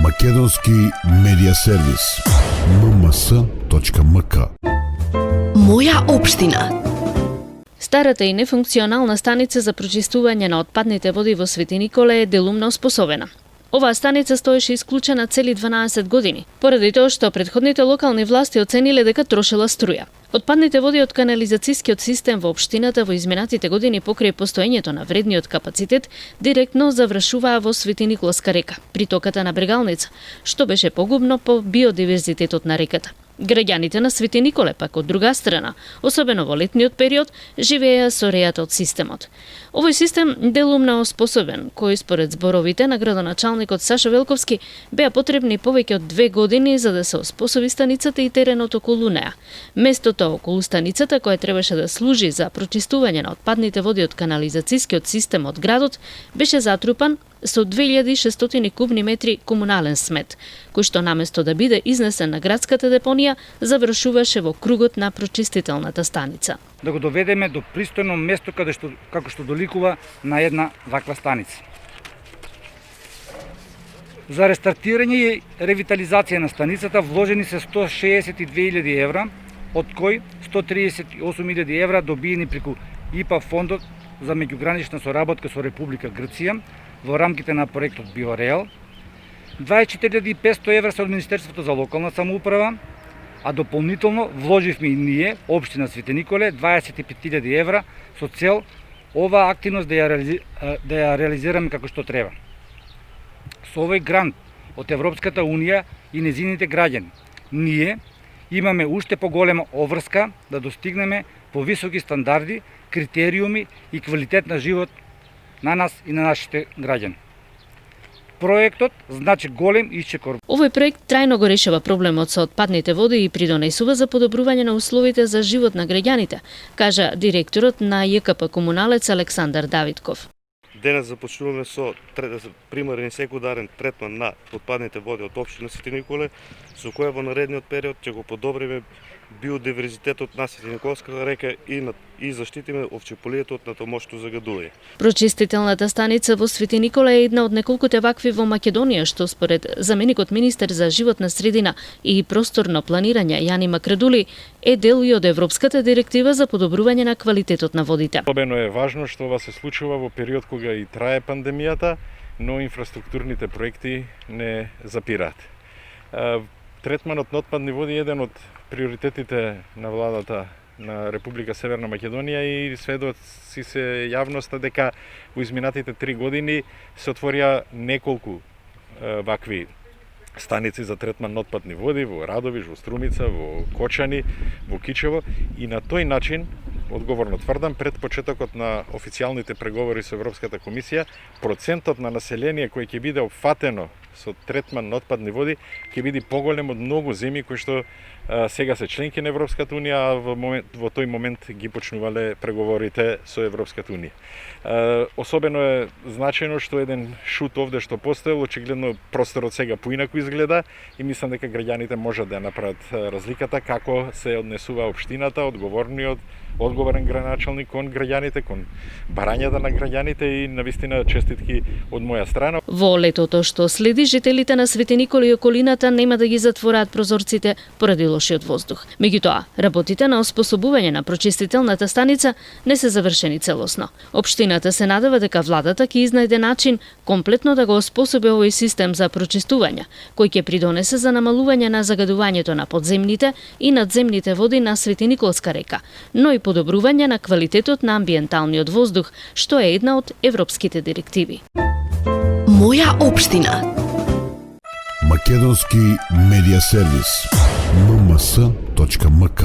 Македонски медиа сервис. mms.mk. Моја општина. Старата и нефункционална станица за прочистување на отпадните води во Свети Николе е делумно оспособена. Оваа станица стоеше исклучена цели 12 години, поради тоа што претходните локални власти оцениле дека трошела струја. Отпадните води од канализацијскиот систем во општината во изминатите години покрај постоењето на вредниот капацитет директно завршуваа во Свети Николска река, притоката на Брегалница, што беше погубно по биодиверзитетот на реката. Граѓаните на Свети Николе пак од друга страна, особено во летниот период, живееа со рејата од системот. Овој систем делумно оспособен, кој според зборовите на градоначалникот Сашо Велковски беа потребни повеќе од 2 години за да се оспособи станицата и теренот околу неа. Местото околу станицата, која требаше да служи за прочистување на отпадните води од канализацијскиот систем од градот, беше затрупан со 2600 кубни метри комунален смет, кој што наместо да биде изнесен на градската депонија, завршуваше во кругот на прочистителната станица. Да го доведеме до пристојно место како што доликува на една ваква станица. За рестартирање и ревитализација на станицата вложени се 162.000 евра, од кои 138.000 евра добиени преку ИПА фондот за меѓугранична соработка со Република Грција во рамките на проектот Биореал, 24.500 евра се од Министерството за локална самоуправа, а дополнително вложивме и ние, општина Свети Николе, 25.000 евра со цел оваа активност да ја реализираме како што треба. Со овој грант од Европската Унија и незините граѓани, ние имаме уште поголема обврска да достигнеме повисоки стандарди, критериуми и квалитет на живот на нас и на нашите граѓани. Проектот значи голем исчекор. Овој проект трајно го решава проблемот со отпадните води и придонесува за подобрување на условите за живот на граѓаните, кажа директорот на ЈКП Комуналец Александар Давидков. Денес започнуваме со примарен и секундарен третман на отпадните води од општина Свети Николе, со која во наредниот период ќе го подобриме биодиверзитетот на Свети Николската река и заштитиме овчеполието од натамошното загадување. Прочистителната станица во Свети Николе е една од неколкуте вакви во Македонија, што според заменикот министер за животна средина и просторно планирање Јани Макредули е дел и од Европската директива за подобрување на квалитетот на водите. Особено е важно што ова се случува во период кога и трае пандемијата, но инфраструктурните проекти не запираат. Третманот на отпадни води е еден од приоритетите на владата на Република Северна Македонија и сведоци се јавноста дека во изминатите 3 години се отворија неколку вакви станици за третман на отпадни води во Радовиш, во Струмица, во Кочани, во Кичево и на тој начин, одговорно тврдам, пред почетокот на официјалните преговори со Европската комисија, процентот на население кој ќе биде опфатено со третман на отпадни води ќе биде поголем од многу земји кои што сега се членки на Европската Унија, а во тој момент ги почнувале преговорите со Европската Унија. Особено е значајно што еден шут овде што постоел, очигледно просторот сега поинаку изгледа и мислам дека граѓаните можат да ја направат разликата како се однесува општината, одговорен граначалник кон граѓаните, кон барањата на граѓаните и навистина честитки од моја страна. Во летото што следи, жителите на Свети Николе и околината нема да ги затвораат прозорците поради лошиот воздух. Меѓутоа, работите на оспособување на прочистителната станица не се завршени целосно. Општината се надева дека владата ќе изнајде начин комплетно да го оспособи овој систем за прочистување, кој ќе придонесе за намалување на загадувањето на подземните и надземните води на Свети Николска река, но и подобрување на квалитетот на амбиенталниот воздух, што е една од европските директиви. Моја општина. Македонски медиа сервис. mms.mk.